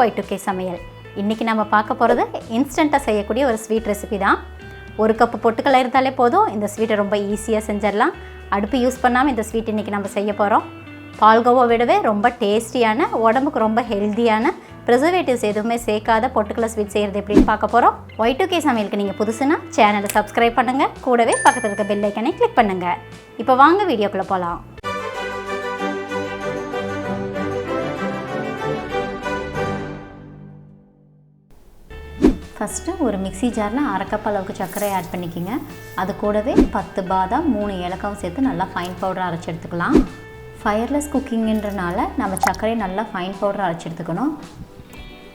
Y2K சமையல். இன்றைக்கி நம்ம பார்க்க போகிறது இன்ஸ்டண்ட்டாக செய்யக்கூடிய ஒரு ஸ்வீட் ரெசிபி தான். ஒரு கப்பு பொட்டுக்கடலை இருந்தாலே போதும், இந்த ஸ்வீட்டை ரொம்ப ஈஸியாக செஞ்சிடலாம். அடுப்பு யூஸ் பண்ணாமல் இந்த ஸ்வீட் இன்றைக்கி நம்ம செய்ய போகிறோம். பால்கோவா விடவே ரொம்ப டேஸ்டியான, உடம்புக்கு ரொம்ப ஹெல்த்தியான, ப்ரிசர்வேட்டிவ்ஸ் எதுவுமே சேர்க்காத பொட்டுக்கடலை ஸ்வீட் செய்கிறது எப்படின்னு பார்க்க போகிறோம். Y2K சமையலுக்கு நீங்கள் புதுசுனா சேனலை சப்ஸ்கிரைப் பண்ணுங்கள், கூடவே பக்கத்தில் இருக்க பெல் ஐக்கனை கிளிக் பண்ணுங்கள். இப்போ வாங்க வீடியோக்குள்ளே போகலாம். ஃபஸ்ட்டு ஒரு மிக்ஸி ஜாரில் அரை கப் அளவுக்கு சர்க்கரை ஆட் பண்ணிக்கோங்க. அது கூடவே 10 பாதாம் 3 ஏலக்காவும் சேர்த்து நல்லா ஃபைன் பவுடர் அரைச்சி எடுத்துக்கலாம். ஃபயர்லெஸ் குக்கிங்ன்றனால நம்ம சர்க்கரையை நல்லா ஃபைன் பவுடர் அரைச்சி எடுத்துக்கணும்.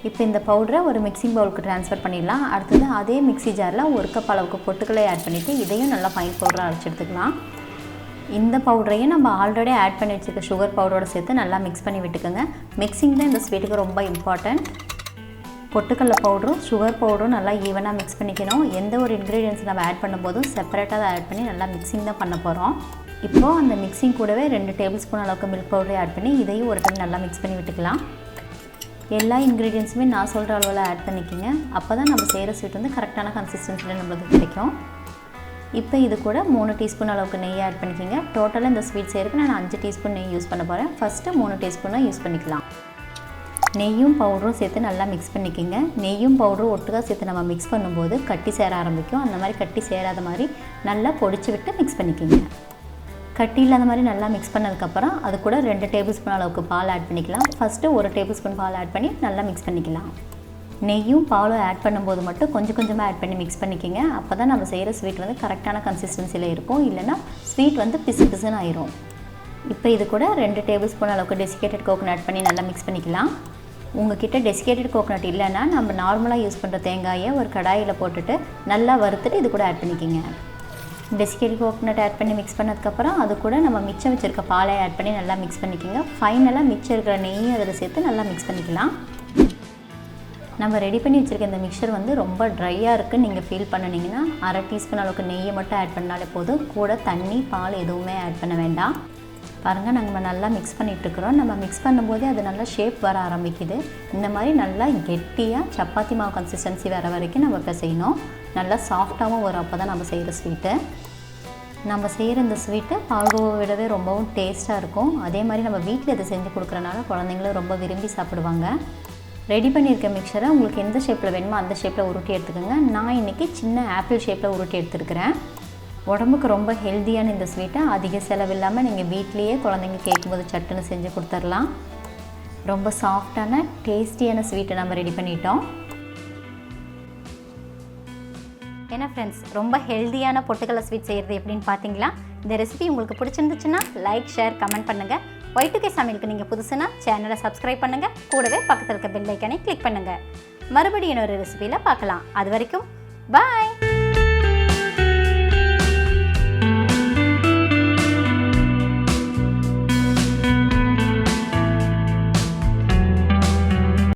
இப்போ இந்த பவுடரை ஒரு மிக்சிங் பவுலுக்கு ட்ரான்ஸ்ஃபர் பண்ணிடலாம். அடுத்தது அதே மிக்ஸி ஜாரில் ஒரு கப் அளவுக்கு பொட்டுக்கடலை ஆட் பண்ணிவிட்டு இதையும் நல்லா ஃபைன் பவுடர் அரைச்சி எடுத்துக்கலாம். இந்த பவுடரையும் நம்ம ஆல்ரெடி ஆட் பண்ணி வச்சுருக்க சுகர் பவுடரோடு சேர்த்து நல்லா மிக்ஸ் பண்ணி விட்டுக்கோங்க. மிக்சிங் தான் இந்த ஸ்வீட்டுக்கு ரொம்ப இம்பார்ட்டண்ட். பொட்டுக்கடலை பவுடரும் சுகர் பவுடரும் நல்லா ஈவனாக மிக்ஸ் பண்ணிக்கணும். எந்த ஒரு இன்க்ரீடியன்ஸ் நம்ம ஆட் பண்ணும்போதும் செப்பரேட்டாக ஆட் பண்ணி நல்லா மிக்சிங் தான் பண்ண போகிறோம். இப்போது அந்த மிக்சிங் கூடவே 2 டேபிள் ஸ்பூன் அளவுக்கு மில்க் பவுடரை ஆட் பண்ணி இதையும் ஒரு டைம் நல்லா மிக்ஸ் பண்ணி விட்டுக்கலாம். எல்லா இன்க்ரீடியன்ஸுமே நான் சொல்கிற அளவில் ஆட் பண்ணிக்கோங்க. அப்போ தான் நம்ம செய்கிற ஸ்வீட் வந்து கரெக்டான கன்சிஸ்டன்சியில் நம்மளுக்கு கிடைக்கும். இப்போ இது கூட 3 டீஸ்பூன் அளவுக்கு நெய் ஆட் பண்ணிக்கோங்க. டோட்டலாக இந்த ஸ்வீட் செய்கிறதுக்கு நான் 5 டீஸ்பூன் நெய் யூஸ் பண்ண போகிறேன். ஃபஸ்ட்டு 3 டீஸ்பூனாக யூஸ் பண்ணிக்கலாம். நெய்யும் பவுடரும் சேர்த்து நல்லா மிக்ஸ் பண்ணிக்கோங்க. நெய்யும் பவுடரும் ஒட்டுக்காக சேர்த்து நம்ம மிக்ஸ் பண்ணும்போது கட்டி சேர ஆரம்பிக்கும். அந்த மாதிரி கட்டி சேராத மாதிரி நல்லா பொடிச்சு விட்டு மிக்ஸ் பண்ணிக்கோங்க. கட்டி இல்லாத மாதிரி நல்லா மிக்ஸ் பண்ணதுக்கப்புறம் அது கூட 2 டேபிள் ஸ்பூன் அளவுக்கு பால் ஆட் பண்ணிக்கலாம். ஃபஸ்ட்டு 1 டேபிள் ஸ்பூன் பால் ஆட் பண்ணி நல்லா மிக்ஸ் பண்ணிக்கலாம். நெய்யும் பாலும் ஆட் பண்ணும்போது மட்டும் கொஞ்சம் கொஞ்சமாக ஆட் பண்ணி மிக்ஸ் பண்ணிக்கோங்க. அப்போ தான் நம்ம செய்கிற ஸ்வீட் வந்து கரெக்டான கன்சிஸ்டன்சியில் இருக்கும். இல்லைனா ஸ்வீட் வந்து பிசு பிசுன்னு ஆயிரும். இப்போ இது கூட 2 டேபிள் ஸ்பூன் அளவுக்கு டெசிகேட்டட் கோகோனட் ஆட் பண்ணி நல்லா மிக்ஸ் பண்ணிக்கலாம். உங்ககிட்ட டெசிகேட்டட் கோகோனட் இல்லைன்னா நம்ம நார்மலாக யூஸ் பண்ணுற தேங்காயை ஒரு கடாயில் போட்டுட்டு நல்லா வறுத்துட்டு இது கூட ஆட் பண்ணிக்கோங்க. டெசிகேட்டட் கோகோனட் ஆட் பண்ணி மிக்ஸ் பண்ணதுக்கப்புறம் அது கூட நம்ம மிச்சம் வச்சுருக்க பாலை ஆட் பண்ணி நல்லா மிக்ஸ் பண்ணிக்கோங்க. ஃபைனலாக மிச்சம் இருக்கிற நெய்யும் அதில் சேர்த்து நல்லா மிக்ஸ் பண்ணிக்கலாம். நம்ம ரெடி பண்ணி வச்சுருக்க இந்த மிக்சர் வந்து ரொம்ப ட்ரையாக இருக்குன்னு நீங்கள் ஃபீல் பண்ணினீங்கன்னா அரை டீஸ்பூன் அளவுக்கு நெய்யை மட்டும் ஆட் பண்ணாலே போதும். கூட தண்ணி பால் எதுவுமே ஆட் பண்ண வேண்டாம். பாருங்கள், நாங்கள் நல்லா மிக்ஸ் பண்ணிகிட்ருக்குறோம். நம்ம மிக்ஸ் பண்ணும்போதே அது நல்லா ஷேப் வர ஆரம்பிக்குது. இந்த மாதிரி நல்லா கெட்டியாக சப்பாத்தி மாவு கன்சிஸ்டன்சி வர வரைக்கும் நம்ம இப்போ செய்யணும். நல்லா சாஃப்டாகவும் வரும். அப்போ தான் நம்ம செய்கிற ஸ்வீட்டு. நம்ம செய்கிற இந்த ஸ்வீட்டு பால்கோவை விடவே ரொம்பவும் டேஸ்ட்டாக இருக்கும். அதே மாதிரி நம்ம வீட்டில் இதை செஞ்சு கொடுக்குறனால குழந்தைங்களும் ரொம்ப விரும்பி சாப்பிடுவாங்க. ரெடி பண்ணியிருக்க மிக்சரை உங்களுக்கு எந்த ஷேப்பில் வேணுமோ அந்த ஷேப்பில் உருட்டி எடுத்துக்கோங்க. நான் இன்றைக்கி சின்ன ஆப்பிள் ஷேப்பில் உருட்டி எடுத்துருக்கிறேன். உடம்புக்கு ரொம்ப ஹெல்த்தியான இந்த ஸ்வீட்டை அதிக செலவில்லாமல் நீங்கள் வீட்லேயே குழந்தைங்க கேட்கும்போது சட்டுன்னு செஞ்சு கொடுத்துடலாம். ரொம்ப சாஃப்டான டேஸ்டியான ஸ்வீட்டை நம்ம ரெடி பண்ணிட்டோம். ஏன்னா ஃப்ரெண்ட்ஸ், ரொம்ப ஹெல்த்தியான பொட்டுக்கடலை ஸ்வீட் செய்கிறது எப்படின்னு பார்த்தீங்களா? இந்த ரெசிபி உங்களுக்கு பிடிச்சிருந்துச்சுன்னா லைக், ஷேர், கமெண்ட் பண்ணுங்கள். Y2K சமையலுக்கு நீங்கள் புதுசுனா சேனலை சப்ஸ்கிரைப் பண்ணுங்கள். கூடவே பக்கத்தில் இருக்க பெல் ஐக்கனை கிளிக் பண்ணுங்கள். மறுபடியும் இன்னொரு ரெசிபியில் பார்க்கலாம். அது வரைக்கும் பாய்.